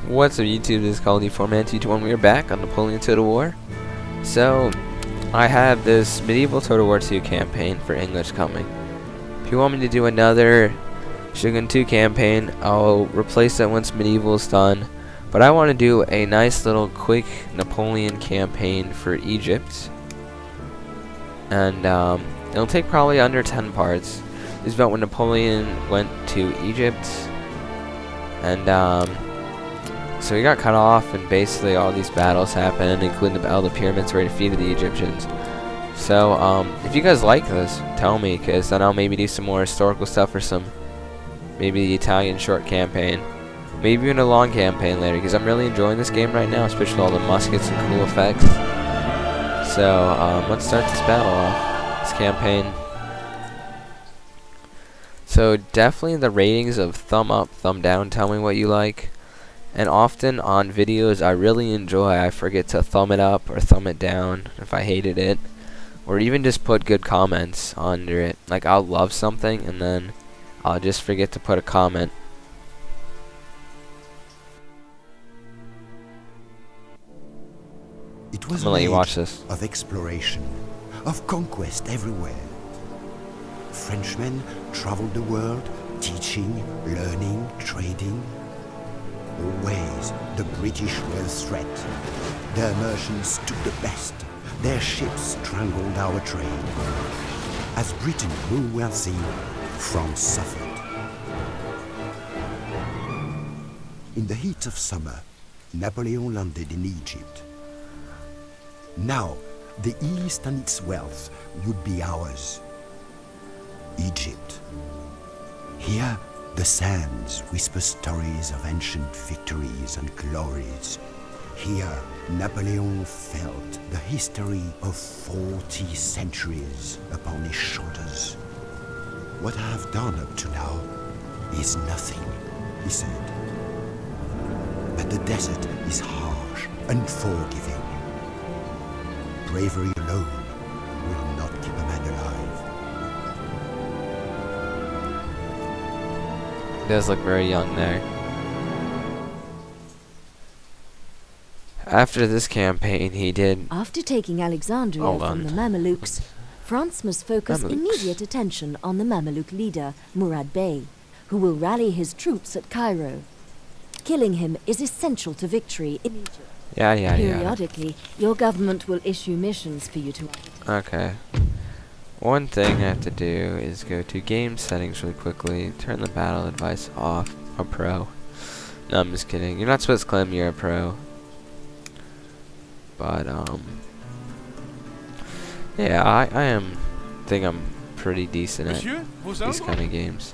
What's up YouTube, this is called D4Man221. We are back on Napoleon Total War. So, I have this Medieval Total War 2 campaign for English coming. If you want me to do another Shogun 2 campaign, I'll replace that once Medieval is done. But I want to do a nice little quick Napoleon campaign for Egypt. And it'll take probably under 10 parts. This is about when Napoleon went to Egypt. And so he got cut off, and basically all these battles happened, including the Battle of the Pyramids where he defeated the Egyptians. So, if you guys like this, tell me, because then I'll maybe do some more historical stuff or some, maybe the Italian short campaign. Maybe even a long campaign later, because I'm really enjoying this game right now, especially with all the muskets and cool effects. So, let's start this battle off, this campaign. So, definitely the ratings of thumb up, thumb down, tell me what you like. And often on videos I really enjoy, I forget to thumb it up or thumb it down if I hated it. Or even just put good comments under it. Like, I'll love something and then I'll just forget to put a comment. It was I'm gonna let you watch an this. age of exploration, of conquest everywhere. Frenchmen traveled the world, teaching, learning, trading. Always the British were a threat. Their merchants took the best. Their ships strangled our trade. As Britain grew wealthy, France suffered. In the heat of summer, Napoleon landed in Egypt. Now, the East and its wealth would be ours. Egypt. Here, the sands whisper stories of ancient victories and glories. Here, Napoleon felt the history of 40 centuries upon his shoulders. What I have done up to now is nothing, he said. But the desert is harsh, unforgiving. Bravery alone will not keep a man alive. He does look very young there. After this campaign, he did... After taking Alexandria from the Mamelukes, France must focus immediate attention on the Mameluke leader, Murad Bey, who will rally his troops at Cairo. Killing him is essential to victory in Egypt. Periodically, your government will issue missions for you to... Okay. One thing I have to do is go to game settings really quickly, turn the battle advice off. A pro. No, I'm just kidding. You're not supposed to claim you're a pro. But, yeah, I think I'm pretty decent at these kind of games.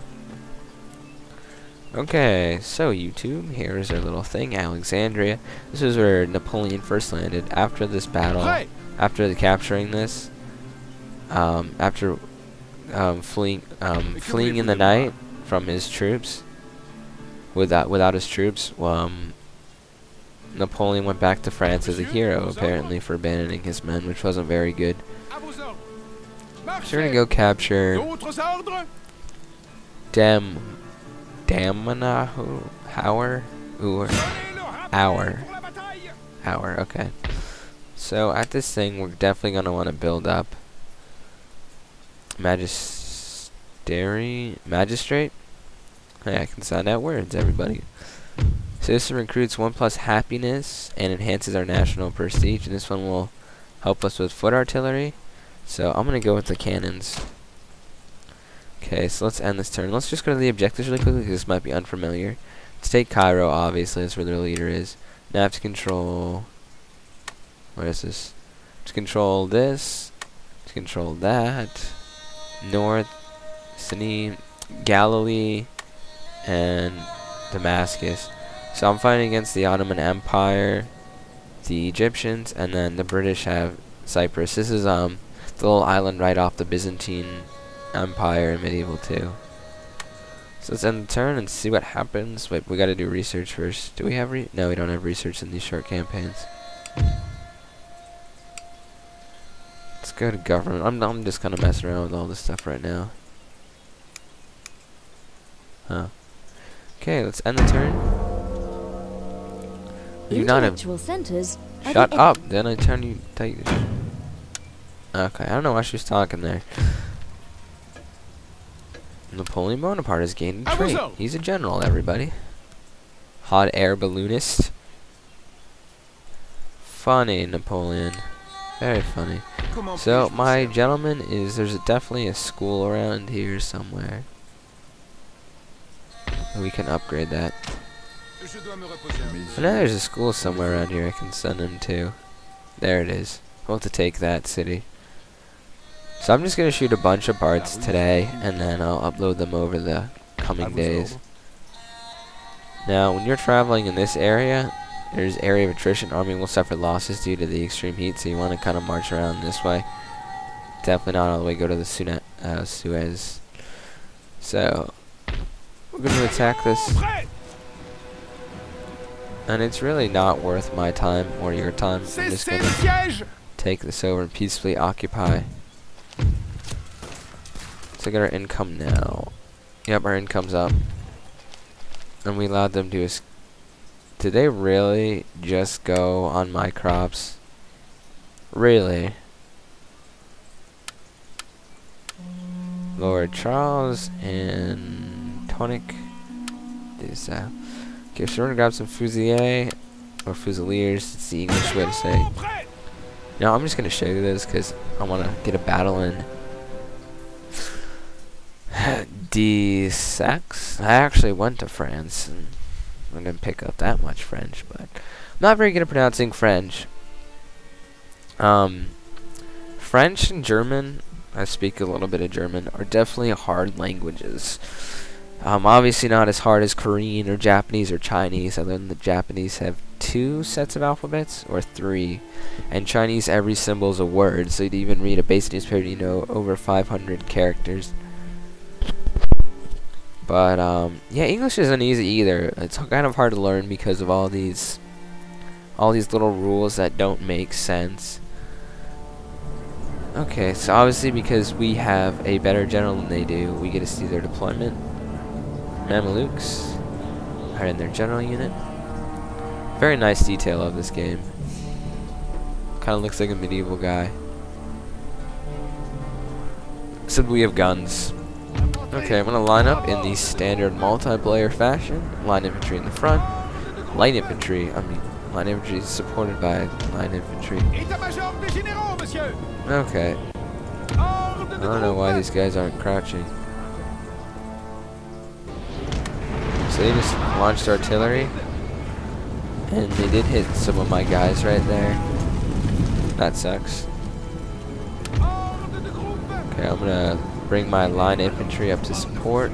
Okay, so YouTube, here's our little thing, Alexandria. This is where Napoleon first landed. After this battle, after capturing this, after fleeing in the night from his troops, without his troops, Napoleon went back to France as a hero, apparently, for abandoning his men, which wasn't very good. So we're gonna go capture Hour, okay. So at this thing, we're definitely gonna want to build up magistrate. Hey, I can sound out words, everybody. So this recruits 1+ happiness and enhances our national prestige, and this one will help us with foot artillery. So I'm gonna go with the cannons. Okay, so let's end this turn. Let's just go to the objectives really quickly, because this might be unfamiliar. Let's take Cairo, obviously, that's where their leader is. Now I have to control... What is this? To control this. To control that. North, Sinai, Galilee, and Damascus. So I'm fighting against the Ottoman Empire, the Egyptians, and then the British have Cyprus. This is the little island right off the Byzantine Empire in Medieval 2. So let's end the turn and see what happens. Wait, we gotta do research first. Do we have no, we don't have research in these short campaigns. Let's go to government. I'm just gonna mess around with all this stuff right now. Huh. Okay, let's end the turn. you not have... intellectual centers are Shut the up! Then I tell you... Okay, I don't know why she's talking there. Napoleon Bonaparte has gained a trait. He's a general, everybody. Hot air balloonist. Funny, Napoleon. Very funny. So, my gentleman is... There's definitely a school around here somewhere. We can upgrade that. I know there's a school somewhere around here I can send him to. There it is. We'll have to take that city. So I'm just going to shoot a bunch of parts today, and then I'll upload them over the coming days. Now, when you're traveling in this area, there's area of attrition. Army will suffer losses due to the extreme heat, so you want to kind of march around this way. Definitely not all the way go to the Suez. So, we're going to attack this. And it's really not worth my time or your time. I'm just going to take this over and peacefully occupy. So get our income now. Yep, our income's up. And we allowed them to... Did they really just go on my crops? Really? Lord Charles and Tonic. This, okay, so we're gonna grab some fusilier or fusiliers. It's the English way to say it. Now I'm just gonna show you this because I want to get a battle in. D6. I actually went to France, and I didn't pick up that much French, but I'm not very good at pronouncing French. French and German, I speak a little bit of German, are definitely hard languages. Obviously not as hard as Korean or Japanese or Chinese. I learned that Japanese have 2 sets of alphabets, or 3. And Chinese, every symbol is a word, so to even read a basic newspaper, you know, over 500 characters. But, yeah, English isn't easy either. It's kind of hard to learn because of all these little rules that don't make sense. Okay, so obviously because we have a better general than they do, we get to see their deployment. Mamelukes are in their general unit. Very nice detail of this game. Kind of looks like a medieval guy. Except we have guns. Okay, I'm going to line up in the standard multiplayer fashion. Line infantry in the front. Line infantry is supported by line infantry. Okay. I don't know why these guys aren't crouching. So they just launched artillery. And they did hit some of my guys right there. That sucks. Okay, I'm going to bring my line infantry up to support.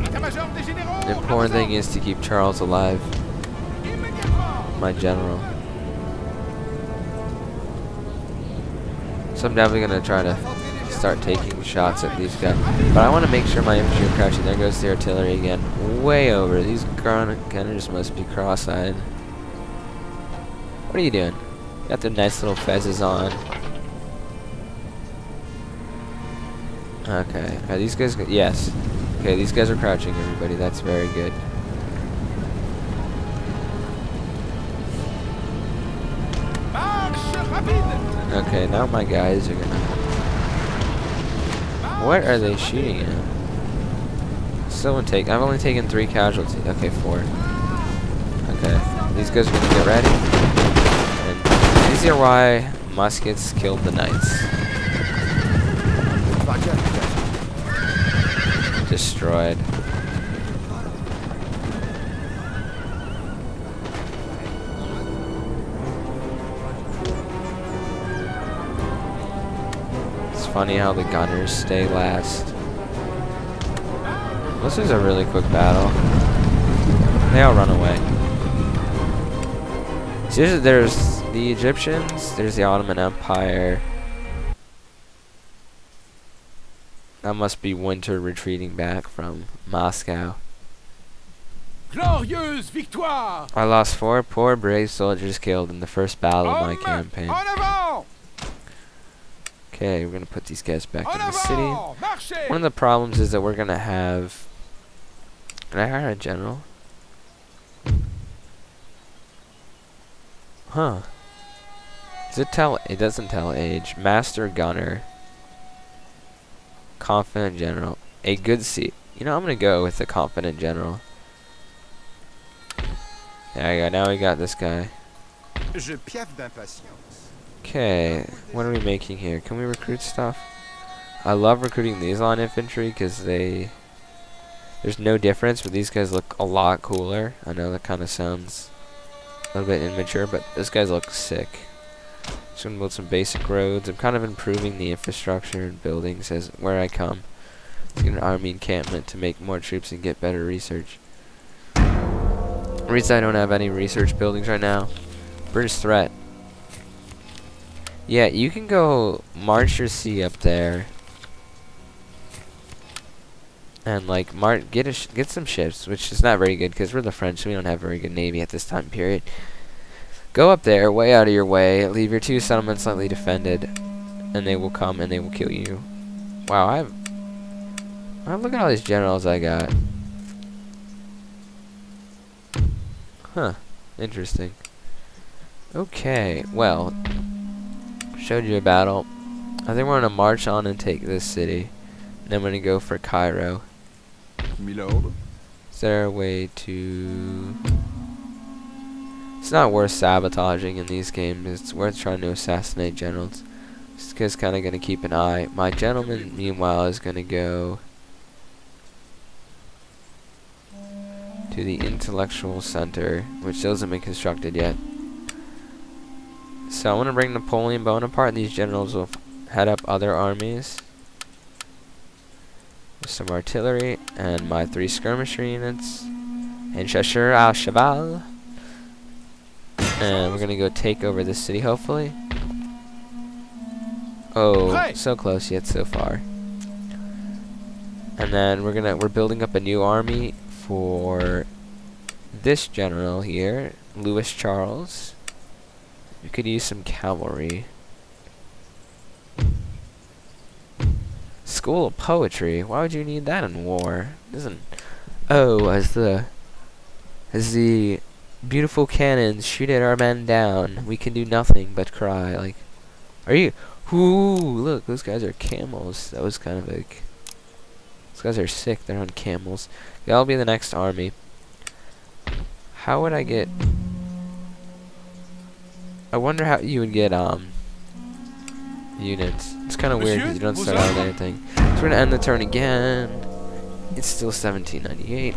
The important thing is to keep Charles alive. My general. So I'm definitely going to try to start taking shots at these guys. But I want to make sure my infantry are crouching. There goes the artillery again. Way over. These gunners must be cross-eyed. What are you doing? Got their nice little fezzes on. Okay. Are these guys... Yes. Okay, these guys are crouching, everybody. That's very good. Okay, now my guys are gonna... What are they shooting at? Still take... I've only taken 3 casualties. Okay, 4. Okay. These guys are gonna get ready. And these are why muskets killed the knights. Destroyed. It's funny how the gunners stay last. This is a really quick battle. They all run away. So there's the Egyptians, there's the Ottoman Empire. That must be winter retreating back from Moscow. Glorieuse victoire! I lost 4 poor brave soldiers killed in the first battle of my campaign. Okay, we're gonna put these guys back in the city. One of the problems is that we're gonna have... Can I hire a general? Huh. Does it tell? It doesn't tell age. Master gunner. Confident general. A good seat. You know, I'm gonna go with the confident general. There you go. Now we got this guy. Okay, what are we making here? Can we recruit stuff? I love recruiting these line infantry because there's no difference, but these guys look a lot cooler. I know that kind of sounds a little bit immature, but those guys look sick. Just gonna build some basic roads. I'm kind of improving the infrastructure and buildings as where I come. Let's get an army encampment to make more troops and get better research. The reason I don't have any research buildings right now, British threat. Yeah, you can go march your sea up there, and like get some ships, which is not very good because we're the French, so we don't have a very good navy at this time period. Go up there, way out of your way, leave your 2 settlements slightly defended, and they will come and they will kill you. Wow, look at all these generals I got. Huh, interesting. Okay, well, showed you a battle. I think we're gonna march on and take this city. And I'm gonna go for Cairo. Milord. Is there a way to... It's not worth sabotaging in these games. It's worth trying to assassinate generals. Just kind of gonna keep an eye. My gentleman, meanwhile, is gonna go to the intellectual center, which still hasn't been constructed yet. So I want to bring Napoleon Bonaparte, and these generals will head up other armies. With some artillery, and my 3 skirmisher units, and Cheshire al Cheval. And we're gonna go take over this city, hopefully. Oh, so close yet so far. And then we're building up a new army for this general here, Louis Charles. We could use some cavalry. School of Poetry. Why would you need that in war? Doesn't. Oh, as the beautiful cannons shoot at our men down, we can do nothing but cry. Like, are you? Ooh, look, those guys are camels. That was kind of like. Those guys are sick. They're on camels. That'll be the next army. How would I get? I wonder how you would get units. It's kind of weird because you don't start out with anything. So we're gonna end the turn again. It's still 1798.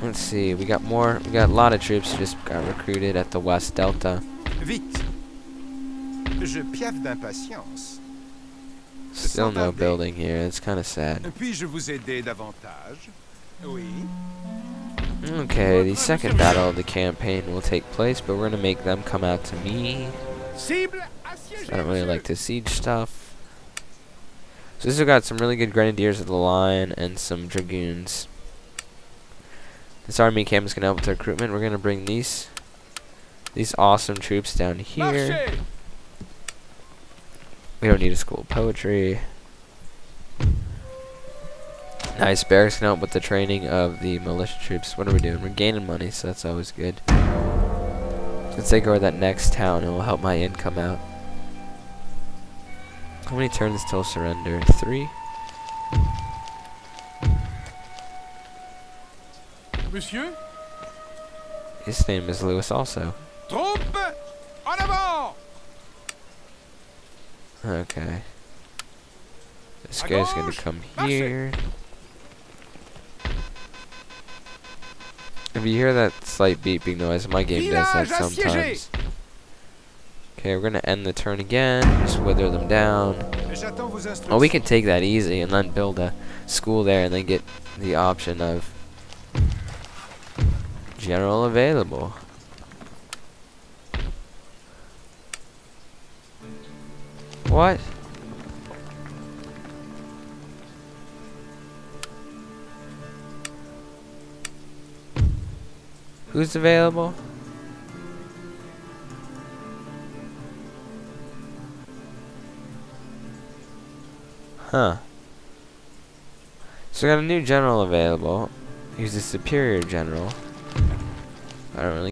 Let's see. We got a lot of troops who just got recruited at the West Delta. Vite. Je piaffe d'impatience. Still no building here. It's kind of sad. Puis-je vous aider davantage? Oui. Okay, the second battle of the campaign will take place, but we're gonna make them come out to me. I don't really like to siege stuff. So this has got some really good grenadiers of the line and some dragoons. This army camp is gonna help with the recruitment. We're gonna bring these awesome troops down here. We don't need a school of poetry. Nice, barracks can help with the training of the militia troops. What are we doing? We're gaining money, so that's always good. Let's take over that next town, and will help my income out. How many turns till surrender? 3. Monsieur? His name is Louis also. Trompe en avant! Okay. This guy's gonna come here. If you hear that slight beeping noise, my game does that sometimes. Okay, we're gonna end the turn again. Just wither them down. Oh, we can take that easy and then build a school there and then get the option of general available. What? Who's available? Huh. So we got a new general available. He's a superior general. I don't really